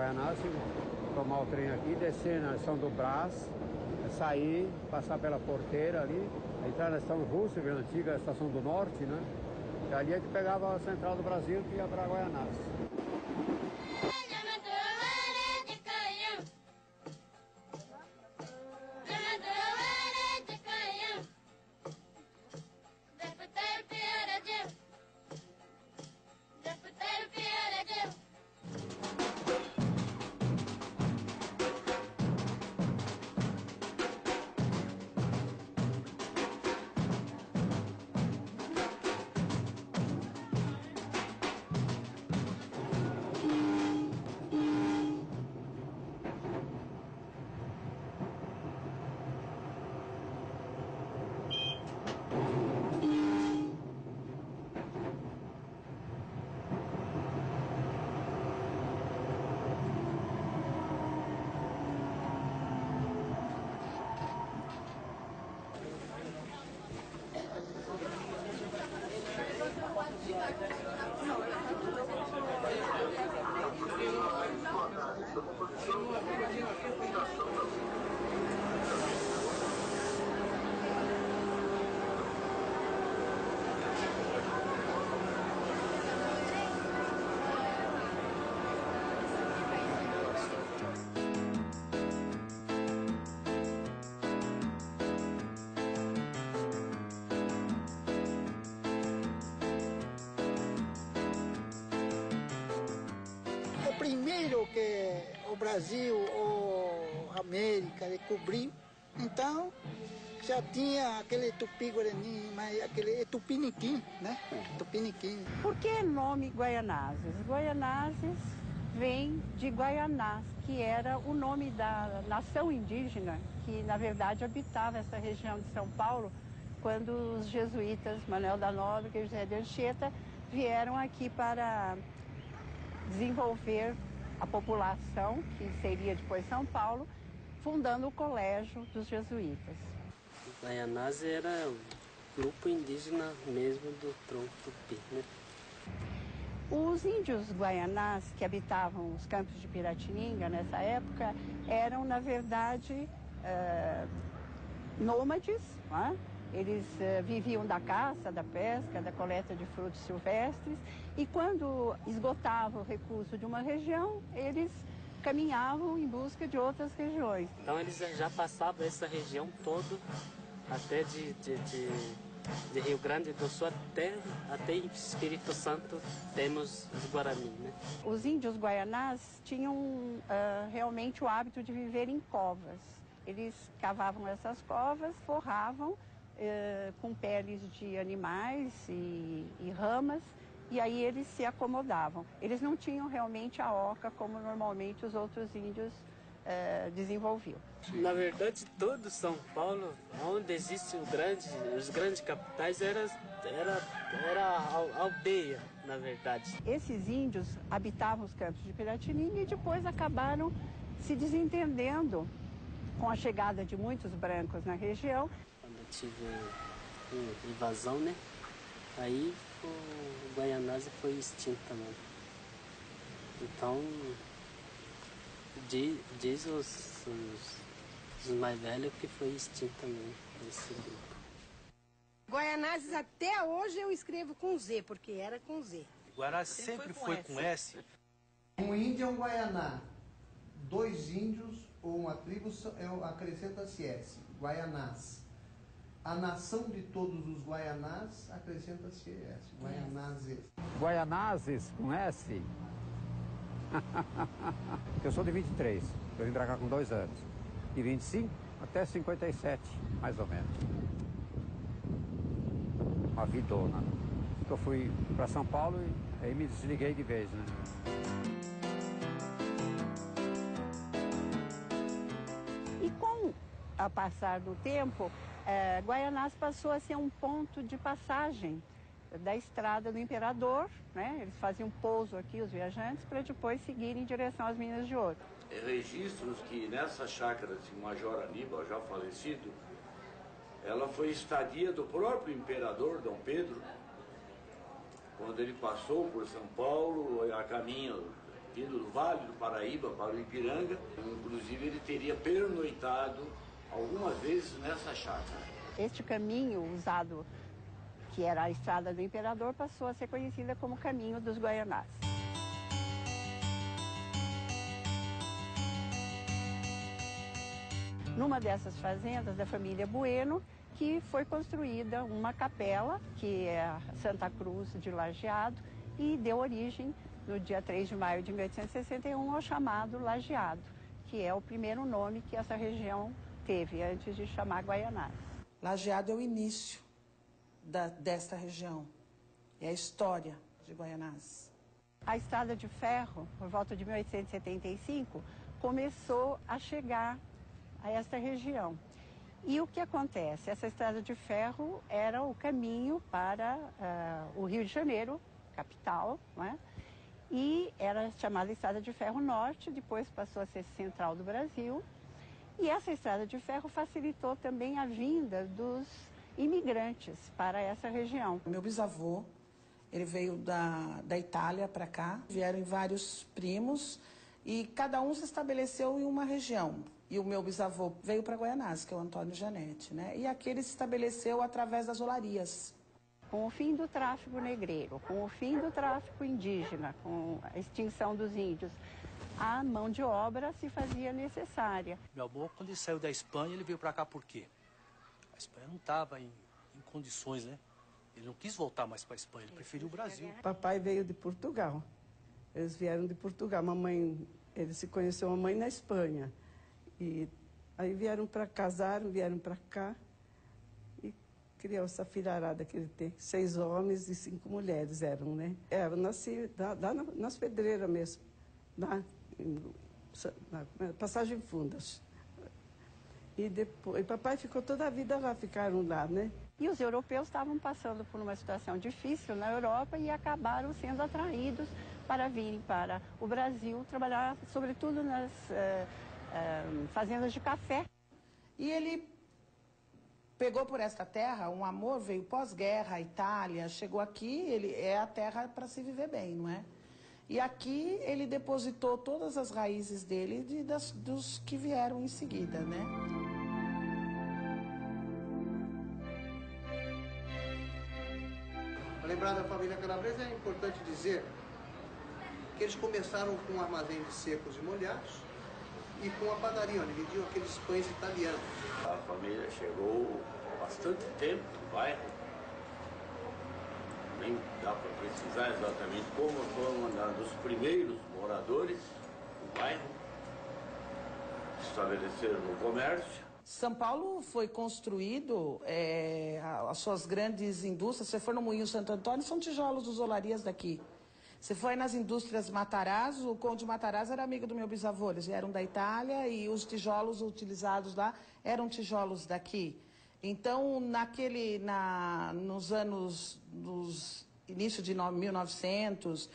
Guaianás, tomar o trem aqui, descer na estação do Brás, sair, passar pela porteira ali, entrar na estação Rússia, a antiga estação do Norte, né? E ali é que pegava a Central do Brasil que ia para Guaianás. Primeiro que o Brasil ou a América descobriu, então já tinha aquele tupi-guarani, mas aquele tupiniquim, né? Tupiniquim. Por que nome Guaianazes? Guaianazes vem de Guaianás, que era o nome da nação indígena que, na verdade, habitava essa região de São Paulo, quando os jesuítas Manuel da Nóbrega e José de Anchieta vieram aqui para desenvolver a população, que seria depois São Paulo, fundando o Colégio dos Jesuítas. Guaianás era o grupo indígena mesmo do tronco tupi, né? Os índios guaianás que habitavam os campos de Piratininga nessa época eram, na verdade, nômades, né? Eles viviam da caça, da pesca, da coleta de frutos silvestres e quando esgotavam o recurso de uma região, eles caminhavam em busca de outras regiões. Então eles já passavam essa região toda, até de Rio Grande do Sul até Espírito Santo, temos os Guarani, né? Os índios guaianás tinham realmente o hábito de viver em covas. Eles cavavam essas covas, forravam com peles de animais e ramas, e aí eles se acomodavam. Eles não tinham realmente a oca como normalmente os outros índios desenvolviam. Na verdade, todo São Paulo, onde existe os grandes capitais, era aldeia, na verdade. Esses índios habitavam os campos de Piratininga e depois acabaram se desentendendo com a chegada de muitos brancos na região. Quando tive invasão, né? Aí o Guaianás foi extinto também. Então, diz os mais velhos que foi extinto também esse grupo. Guaianazes até hoje eu escrevo com Z, porque era com Z. Guaraná sempre foi com S. Um índio é um Guaianá. Dois índios ou uma tribo acrescenta-se S. Guaianás. A nação de todos os Guaianás acrescenta-se S. Guaianazes. Guaianazes com S? Eu sou de 23, eu vim pra cá com 2 anos. De 25 até 57, mais ou menos. Uma vidona. Eu fui para São Paulo e aí me desliguei de vez, né? E com o passar do tempo, Guaianás passou a ser um ponto de passagem da estrada do Imperador, né? Eles faziam pouso aqui, os viajantes, para depois seguirem em direção às Minas de Ouro. Registros que nessa chácara de Major Aníbal, já falecido, ela foi estadia do próprio Imperador Dom Pedro, quando ele passou por São Paulo, a caminho vindo do Vale do Paraíba para o Ipiranga. Inclusive ele teria pernoitado algumas vezes nessa chácara. Este caminho usado, que era a Estrada do Imperador, passou a ser conhecida como Caminho dos Guaianás. Numa dessas fazendas da família Bueno, que foi construída uma capela, que é a Santa Cruz de Lajeado, e deu origem, no dia 3 de maio de 1861, ao chamado Lajeado, que é o primeiro nome que essa região teve, antes de chamar Guaianás. Lajeado é o início desta região, é a história de Guaianás. A Estrada de Ferro, por volta de 1875, começou a chegar a esta região. E o que acontece? Essa Estrada de Ferro era o caminho para o Rio de Janeiro, capital, não é? E era chamada Estrada de Ferro Norte, depois passou a ser Central do Brasil. E essa Estrada de Ferro facilitou também a vinda dos imigrantes para essa região. Meu bisavô, ele veio da Itália para cá, vieram vários primos e cada um se estabeleceu em uma região. E o meu bisavô veio para Guaianás, que é o Antônio Janete, né? E aqui ele se estabeleceu através das olarias. Com o fim do tráfico negreiro, com o fim do tráfico indígena, com a extinção dos índios, a mão de obra se fazia necessária. Meu avô, quando ele saiu da Espanha, ele veio para cá por quê? A Espanha não estava em condições, né? Ele não quis voltar mais para a Espanha, ele preferiu o Brasil. Papai veio de Portugal. Eles vieram de Portugal. Mamãe, ele se conheceu a mãe na Espanha. E aí vieram para casaram, vieram para cá e criou essa filharada que ele tem. 6 homens e 5 mulheres eram, né? Eu nasci nas pedreiras mesmo, na Passagem Fundas. E depois, papai ficou toda a vida lá, ficaram lá, né? E os europeus estavam passando por uma situação difícil na Europa e acabaram sendo atraídos para virem para o Brasil trabalhar, sobretudo nas fazendas de café. E ele pegou por esta terra, um amor, veio pós-guerra, a Itália, chegou aqui, ele é a terra para se viver bem, não é? E aqui ele depositou todas as raízes dele dos que vieram em seguida, né? Para lembrar da família Calabresa, é importante dizer que eles começaram com um armazém de secos e molhados e com a padaria, onde vendiam aqueles pães italianos. A família chegou há bastante tempo no bairro. Nem dá para precisar exatamente como foram um dos primeiros moradores do bairro. Estabeleceram no comércio. São Paulo foi construído, as suas grandes indústrias, se você for no Moinho Santo Antônio, são tijolos dos olarias daqui. Você foi nas indústrias Matarazzo, o Conde Matarazzo era amigo do meu bisavô, eles vieram da Itália e os tijolos utilizados lá eram tijolos daqui. Então, nos anos, início de 1900,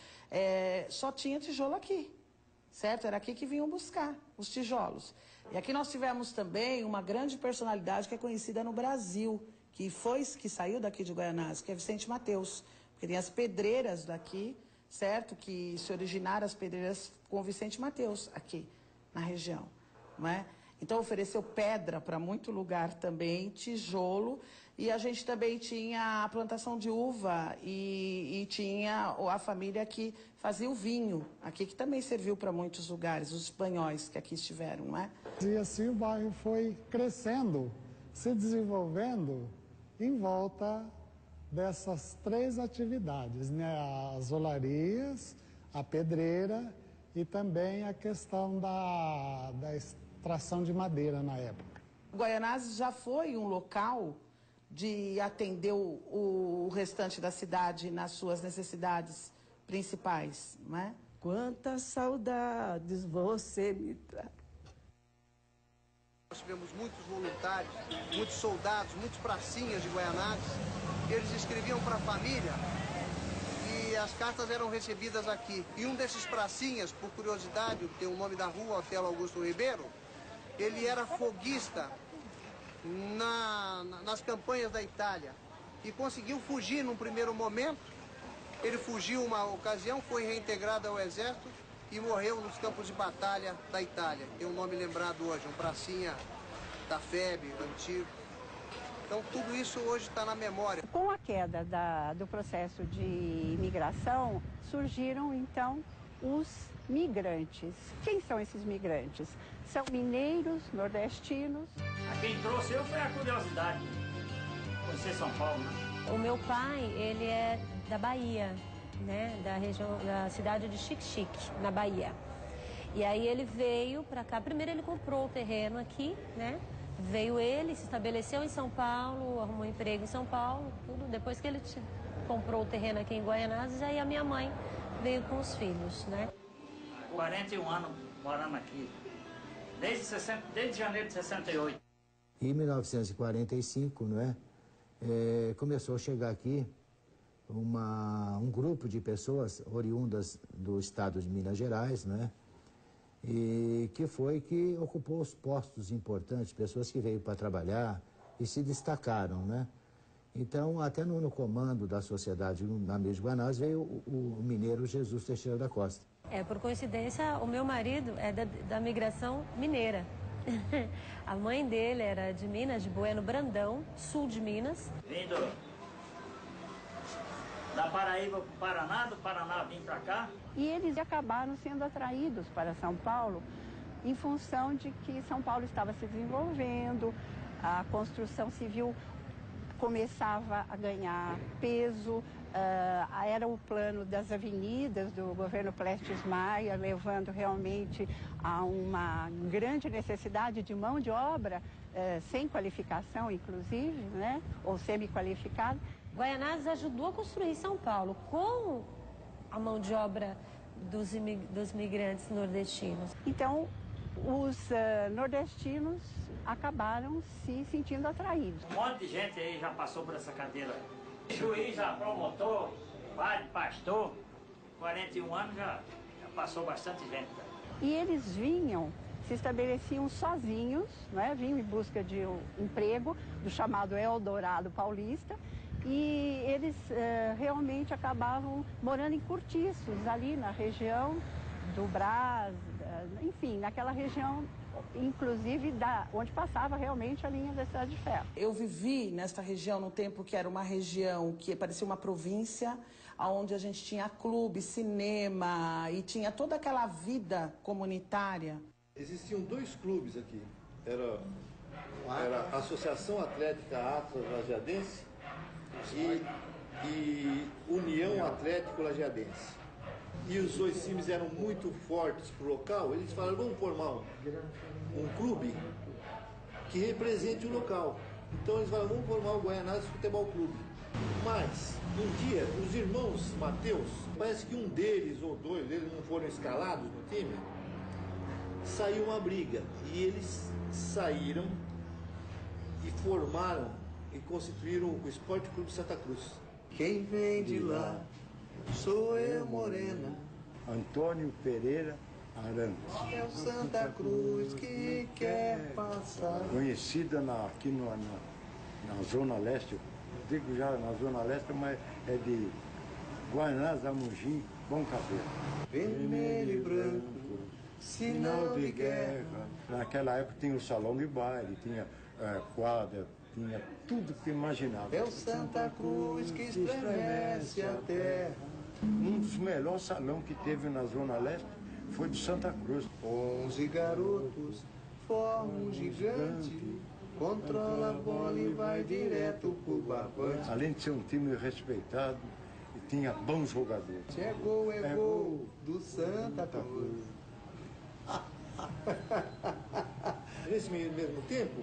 só tinha tijolo aqui, certo? Era aqui que vinham buscar os tijolos. E aqui nós tivemos também uma grande personalidade que é conhecida no Brasil, que saiu daqui de Guaianás, que é Vicente Mateus, porque tem as pedreiras daqui, certo? Que se originaram as pedreiras com o Vicente Mateus aqui na região, não é? Então ofereceu pedra para muito lugar também, tijolo, e a gente também tinha a plantação de uva e tinha a família que fazia o vinho, aqui que também serviu para muitos lugares, os espanhóis que aqui estiveram, não é? E assim o bairro foi crescendo, se desenvolvendo em volta dessas 3 atividades, né? As olarias, a pedreira e também a questão da extração de madeira na época. Guaianás já foi um local de atender o restante da cidade nas suas necessidades principais, não é? Quantas saudades você me traz. Nós tivemos muitos voluntários, muitos soldados, muitos pracinhas de Guaianás. Eles escreviam para a família e as cartas eram recebidas aqui. E um desses pracinhas, por curiosidade, tem o nome da rua, Otelo Augusto Ribeiro, ele era foguista nas campanhas da Itália e conseguiu fugir num primeiro momento. Ele fugiu uma ocasião, foi reintegrado ao exército e morreu nos campos de batalha da Itália. Tem um nome lembrado hoje, um pracinha da FEB, antigo. Então tudo isso hoje está na memória. Com a queda do processo de imigração, surgiram então os migrantes. Quem são esses migrantes? São mineiros, nordestinos. Quem trouxe eu foi a curiosidade, conhecer São Paulo, né? O meu pai, ele é da Bahia, né? Da região, da cidade de Xique-Xique, na Bahia. E aí ele veio para cá. Primeiro ele comprou o terreno aqui, né? Veio ele, se estabeleceu em São Paulo, arrumou um emprego em São Paulo, tudo. Depois que ele comprou o terreno aqui em Guaianazes, aí a minha mãe veio com os filhos, né? 41 anos morando aqui, desde janeiro de 68. Em 1945, não é? Começou a chegar aqui um grupo de pessoas oriundas do estado de Minas Gerais, né? E que ocupou os postos importantes, pessoas que veio para trabalhar e se destacaram, né? Então, até no comando da sociedade na Amigos de Guaianazes veio o mineiro Jesus Teixeira da Costa. Por coincidência, o meu marido é da migração mineira. A mãe dele era de Minas, de Bueno Brandão, sul de Minas. Vindo da Paraíba para o Paraná, do Paraná vim para cá. E eles acabaram sendo atraídos para São Paulo em função de que São Paulo estava se desenvolvendo, a construção civil começava a ganhar peso, era o plano das avenidas do governo Prestes Maia, levando realmente a uma grande necessidade de mão de obra, sem qualificação, inclusive, né? Ou semi-qualificada. Guaianazes ajudou a construir São Paulo com a mão de obra dos migrantes nordestinos. Então, os nordestinos acabaram se sentindo atraídos. Um monte de gente aí já passou por essa cadeira. Juiz, já promotor, padre, pastor, 41 anos já passou bastante gente. E eles se estabeleciam sozinhos, né? Vinham em busca de um emprego, do chamado Eldorado Paulista, e eles realmente acabavam morando em cortiços, ali na região do Brás, enfim, naquela região, inclusive onde passava realmente a linha da Estrada de Ferro. Eu vivi nesta região no tempo que era uma região que parecia uma província, onde a gente tinha clube, cinema e tinha toda aquela vida comunitária. Existiam dois clubes aqui, era a Associação Atlética Atlas Lajeadense e União Atlético Lajeadense. E os dois times eram muito fortes para o local, eles falaram, vamos formar um clube que represente o local. Então eles falaram, vamos formar o Guaianazes Futebol Clube. Mas, um dia, os irmãos Mateus, parece que um deles ou dois deles não foram escalados no time, saiu uma briga. E eles saíram e formaram e constituíram o Esporte Clube Santa Cruz. Quem vem de lá, sou eu, Morena. Antônio Pereira Arantes. É o Santa Cruz que quer passar. Conhecida aqui na Zona Leste, eu digo já na Zona Leste, mas é de Guaianazes a Mogi, Bom Cabelo. Vermelho e branco, sinal de guerra. Naquela época tinha o salão de baile, tinha quadra, tinha tudo que imaginava. É o Santa Cruz que estremece a terra. Um dos melhores salões que teve na Zona Leste foi do Santa Cruz. 11 garotos formam um gigante, controla a bola e vai direto pro barbante. Além de ser um time respeitado, tinha bons jogadores. Se é gol do Santa Cruz. Nesse mesmo tempo,